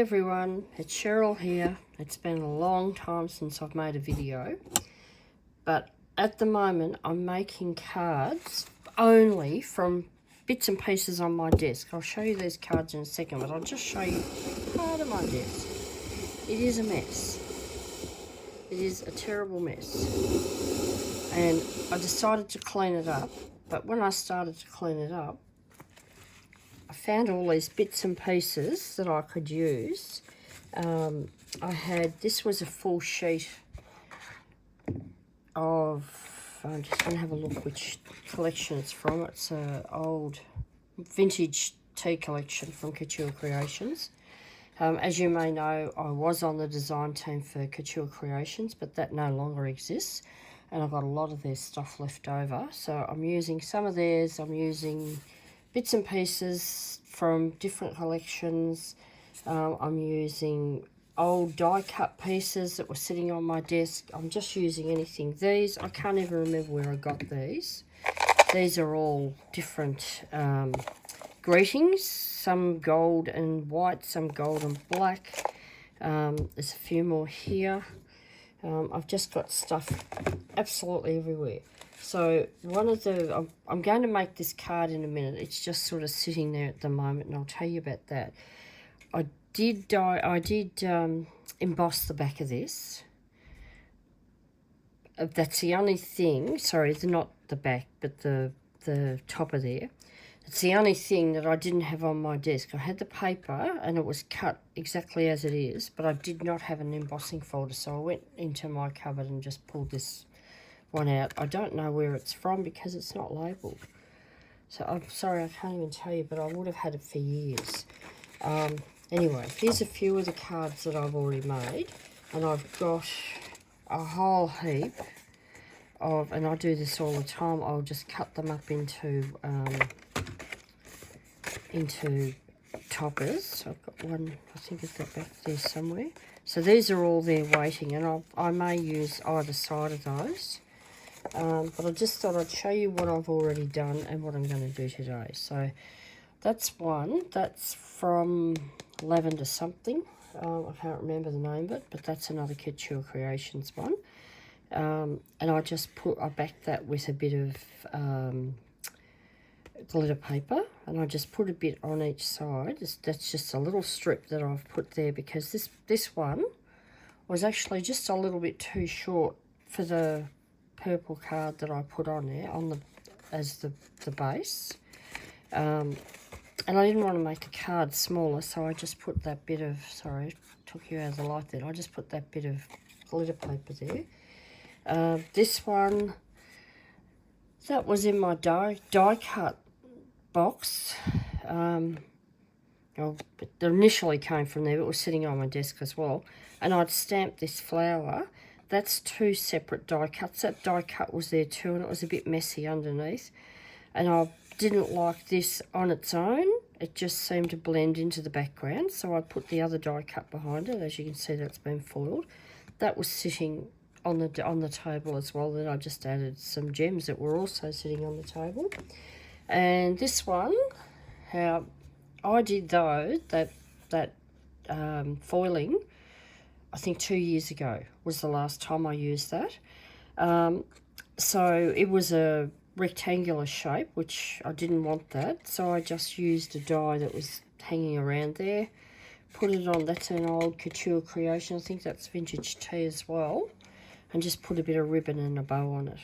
everyone, it's Cheryl here. It's been a long time since I've made a video, but at the moment I'm making cards only from bits and pieces on my desk. I'll show you these cards in a second, but I'll just show you part of my desk. It is a mess. It is a terrible mess. And I decided to clean it up, but when I started to clean it up, I found all these bits and pieces that I could use. This was a full sheet of, I'm just going to have a look which collection it's from. It's an old vintage tea collection from Couture Creations. As you may know, I was on the design team for Couture Creations, but that no longer exists. And I've got a lot of their stuff left over. So I'm using some of theirs, I'm using bits and pieces from different collections. I'm using old die cut pieces that were sitting on my desk. I'm just using anything. These, I can't even remember where I got these. These are all different greetings, some gold and white, some gold and black. There's a few more here. I've just got stuff absolutely everywhere. So I'm going to make this card in a minute. It's just sort of sitting there at the moment, and I'll tell you about that. I did emboss the back of this. That's the only thing. Sorry, not the back, but the top of there. It's the only thing that I didn't have on my desk. I had the paper and it was cut exactly as it is, but I did not have an embossing folder, so I went into my cupboard and just pulled this one out. I don't know where it's from because it's not labelled. So I'm sorry, I can't even tell you, but I would have had it for years. Anyway, here's a few of the cards that I've already made, and I've got a whole heap of, and I do this all the time, I'll just cut them up into toppers. I've got one, I think it's got back there somewhere. So these are all there waiting, and I may use either side of those. But I just thought I'd show you what I've already done and what I'm going to do today. So that's one. That's from Lavender something. I can't remember the name of it, but that's another Couture Creations one. And I backed that with a bit of glitter paper, and I just put a bit on each side. That's just a little strip that I've put there because this one was actually just a little bit too short for the purple card that I put on there as the base. And I didn't want to make a card smaller, so I just put that bit of, sorry, took you out of the light there. I just put that bit of glitter paper there. This one, that was in my die cut box. It initially came from there, but it was sitting on my desk as well. And I'd stamped this flower. That's two separate die cuts. That die cut was there too, and it was a bit messy underneath. And I didn't like this on its own. It just seemed to blend into the background, so I put the other die cut behind it. As you can see, that's been foiled. That was sitting on the table as well. Then I just added some gems that were also sitting on the table. And this one, how I did though, that foiling, I think 2 years ago was the last time I used that. So it was a rectangular shape, which I didn't want that. So I just used a die that was hanging around there, put it on. That's an old Couture Creation. I think that's vintage tea as well. And just put a bit of ribbon and a bow on it.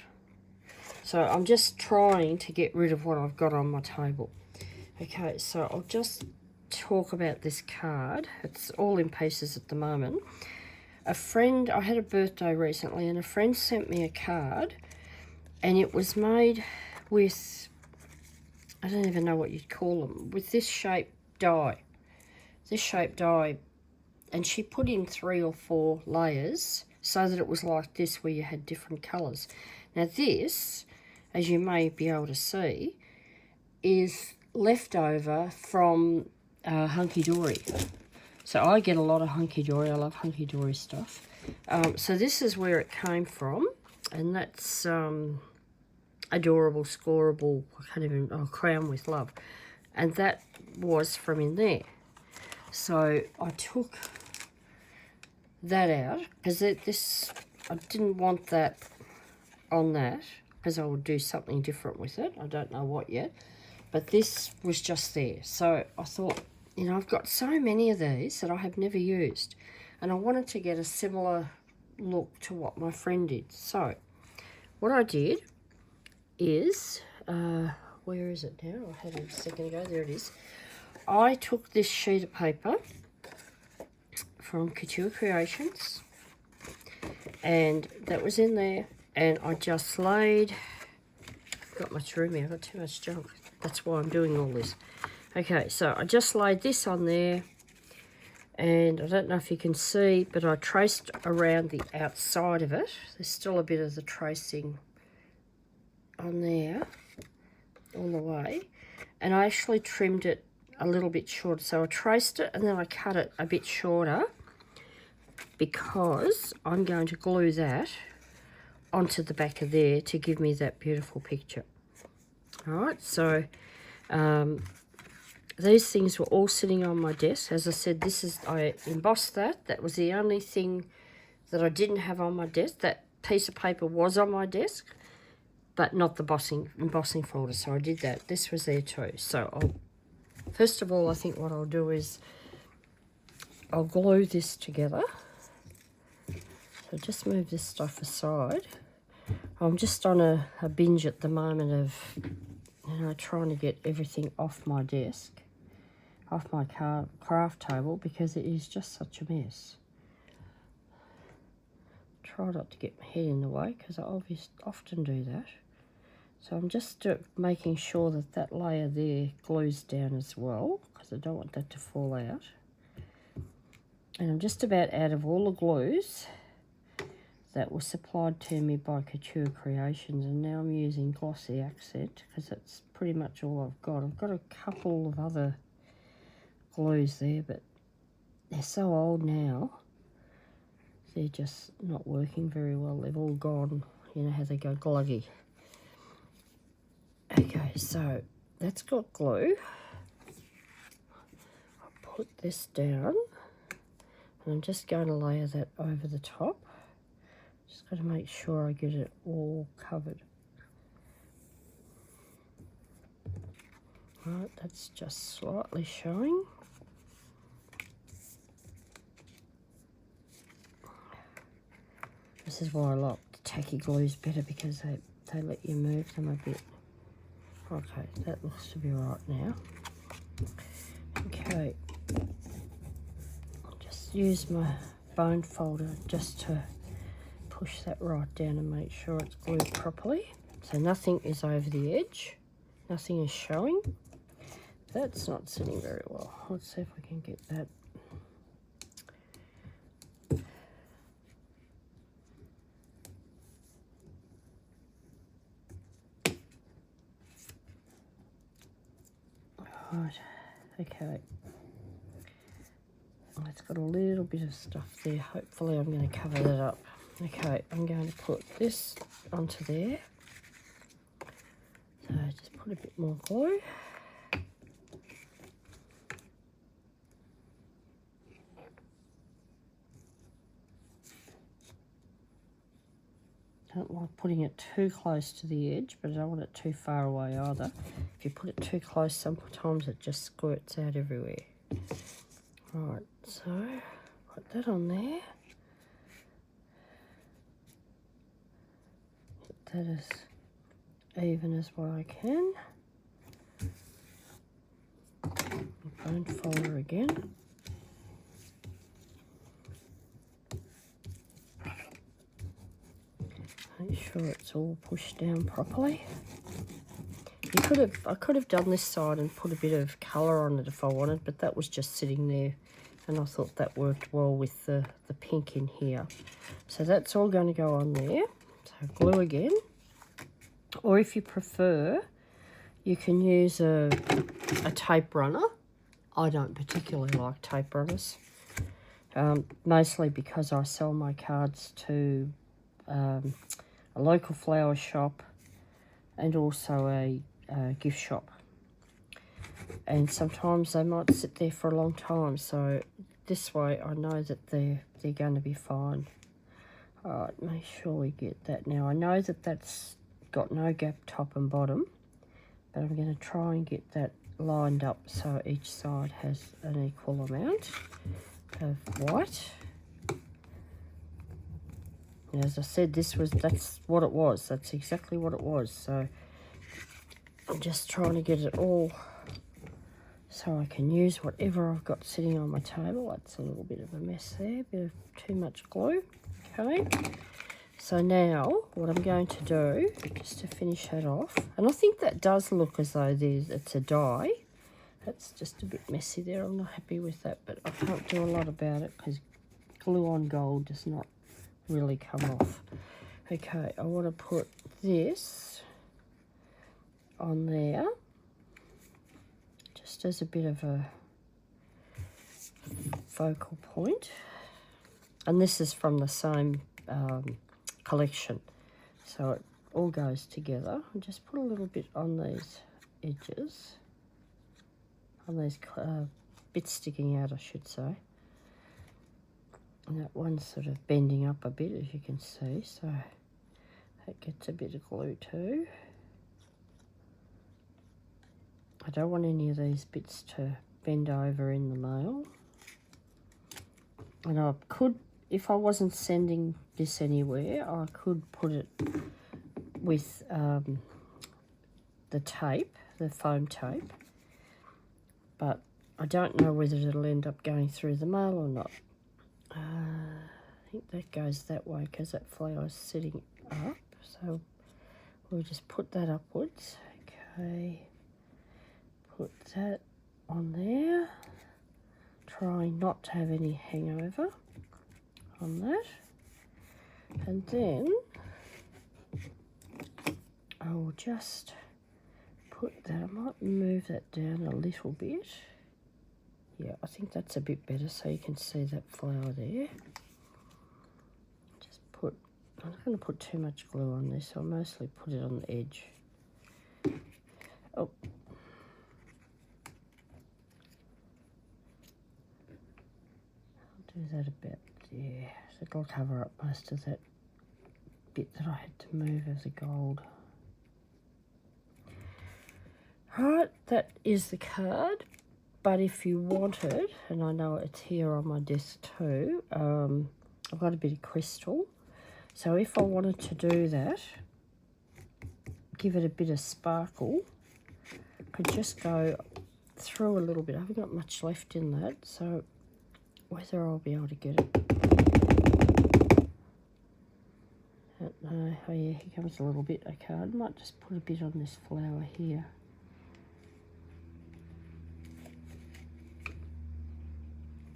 So I'm just trying to get rid of what I've got on my table. Okay, so I'll just talk about this card. It's all in pieces at the moment. I had a birthday recently, and a friend sent me a card, and it was made with, I don't even know what you'd call them, with this shaped die. And she put in 3 or 4 layers so that it was like this, where you had different colours. Now this, as you may be able to see, is leftover from Hunky Dory. So I get a lot of Hunky Dory. I love Hunky Dory stuff. So this is where it came from, and that's Adorable Scoreable, Crown with Love. And that was from in there. So I took that out because I didn't want that on that because I would do something different with it. I don't know what yet, but this was just there. So I thought, you know, I've got so many of these that I have never used, and I wanted to get a similar look to what my friend did. So what I did is, where is it now? I had it a second ago. There it is. I took this sheet of paper from Couture Creations, and that was in there, and I just laid, got much room here, I've got too much junk, that's why I'm doing all this. Okay, so I just laid this on there, and I don't know if you can see, but I traced around the outside of it. There's still a bit of the tracing on there all the way, and I actually trimmed it a little bit shorter. So I traced it and then I cut it a bit shorter because I'm going to glue that onto the back of there to give me that beautiful picture. All right, so these things were all sitting on my desk. As I said, I embossed that. That was the only thing that I didn't have on my desk. That piece of paper was on my desk, but not the embossing folder, so I did that. This was there too. So first of all, I think what I'll do is I'll glue this together. So just move this stuff aside. I'm just on a binge at the moment of, you know, trying to get everything off my desk, off my craft table, because it is just such a mess. Try not to get my head in the way, because I often do that. So I'm just making sure that that layer there glues down as well, because I don't want that to fall out. And I'm just about out of all the glues that was supplied to me by Couture Creations, and now I'm using Glossy Accent because that's pretty much all I've got. I've got a couple of other glues there, but they're so old now, they're just not working very well. They've all gone, you know how they go gluggy. Okay, so that's got glue. I'll put this down, and I'm just going to layer that over the top. Just got to make sure I get it all covered. Right, that's just slightly showing. This is why I like the tacky glues better, because they let you move them a bit. Okay, that looks to be right now. Okay, I'll just use my bone folder just to push that right down and make sure it's glued properly. So nothing is over the edge, nothing is showing. That's not sitting very well. Let's see if we can get that. Right, okay. It's got a little bit of stuff there. Hopefully I'm going to cover that up. Okay, I'm going to put this onto there. So just put a bit more glue. Don't like putting it too close to the edge, but I don't want it too far away either. If you put it too close, sometimes it just squirts out everywhere. Right, so put that on there. Get that as even as well I can. Bone folder again. Make sure it's all pushed down properly. I could have done this side and put a bit of colour on it if I wanted, but that was just sitting there, and I thought that worked well with the pink in here. So that's all going to go on there. So glue again, or if you prefer, you can use a tape runner. I don't particularly like tape runners, mostly because I sell my cards to a local flower shop and also a gift shop. and sometimes they might sit there for a long time. So this way I know that they're going to be fine. All right, make sure we get that. Now I know that that's got no gap top and bottom, but I'm going to try and get that lined up so each side has an equal amount of white. And as I said, that's what it was. That's exactly what it was. So I'm just trying to get it all so I can use whatever I've got sitting on my table. That's a little bit of a mess there, a bit of too much glue. Okay, so now what I'm going to do, just to finish that off, and I think that does look as though it's a die. That's just a bit messy there. I'm not happy with that, but I can't do a lot about it because glue on gold does not really come off. Okay, I want to put this on there just as a bit of a focal point, and this is from the same collection, so it all goes together. I'll just put a little bit on these edges, on these bits sticking out, I should say. And that one's sort of bending up a bit, as you can see, so that gets a bit of glue too. I don't want any of these bits to bend over in the mail. And I could, if I wasn't sending this anywhere, I could put it with the tape, the foam tape, but I don't know whether it'll end up going through the mail or not. I think that goes that way because that flower is sitting up, so we'll just put that upwards. Okay, put that on there, trying not to have any hangover on that, and then I will just put that, I might move that down a little bit. Yeah, I think that's a bit better so you can see that flower there. Just put, I'm not going to put too much glue on this, I'll mostly put it on the edge. Oh. I'll do that about there. So it'll cover up most of that bit that I had to move as a gold. Right, that is the card. But if you wanted, and I know it's here on my desk too, I've got a bit of crystal. So if I wanted to do that, give it a bit of sparkle, I could just go through a little bit. I haven't got much left in that, so whether I'll be able to get it. I don't know. Oh yeah, here comes a little bit. Okay, I might just put a bit on this flower here.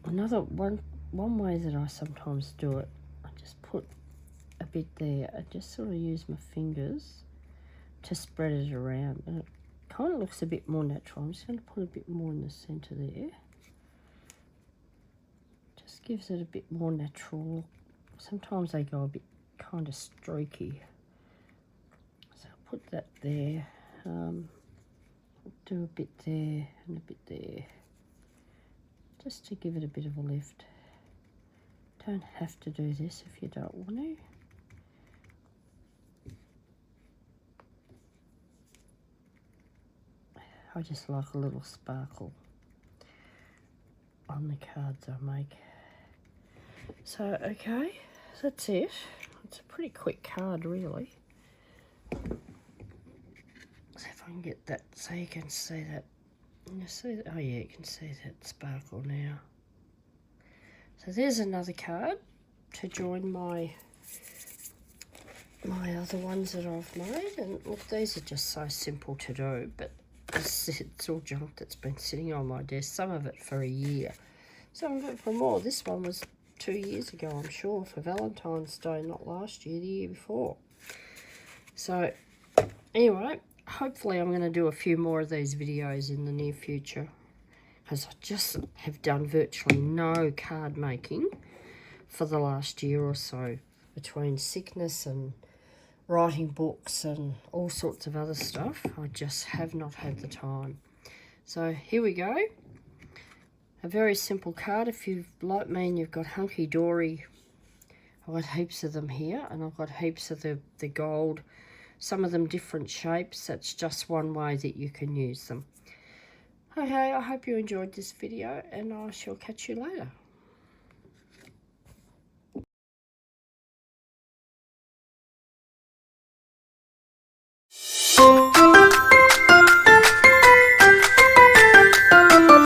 Another one way that I sometimes do it, I just put a bit there and just sort of use my fingers to spread it around, and it kind of looks a bit more natural. I'm just going to put a bit more in the centre there. Just gives it a bit more natural. Sometimes they go a bit kind of streaky. So I'll put that there. Do a bit there and a bit there, just to give it a bit of a lift. Don't have to do this if you don't want to. I just like a little sparkle on the cards I make. So, okay, that's it. It's a pretty quick card, really. So if I can get that so you can see that. You see that? Oh yeah, you can see that sparkle now. So there's another card to join my other ones that I've made. And look, these are just so simple to do, but it's all junk that's been sitting on my desk, some of it for a year, some of it for more. This one was 2 years ago, I'm sure, for Valentine's Day, not last year, the year before. So anyway, hopefully I'm going to do a few more of these videos in the near future, because I just have done virtually no card making for the last year or so, between sickness and writing books and all sorts of other stuff. I just have not had the time. So here we go. A very simple card. If you like me and you've got hunky dory, I've got heaps of them here, and I've got heaps of the gold. Some of them different shapes. That's just one way that you can use them. Okay, I hope you enjoyed this video, and I shall catch you later.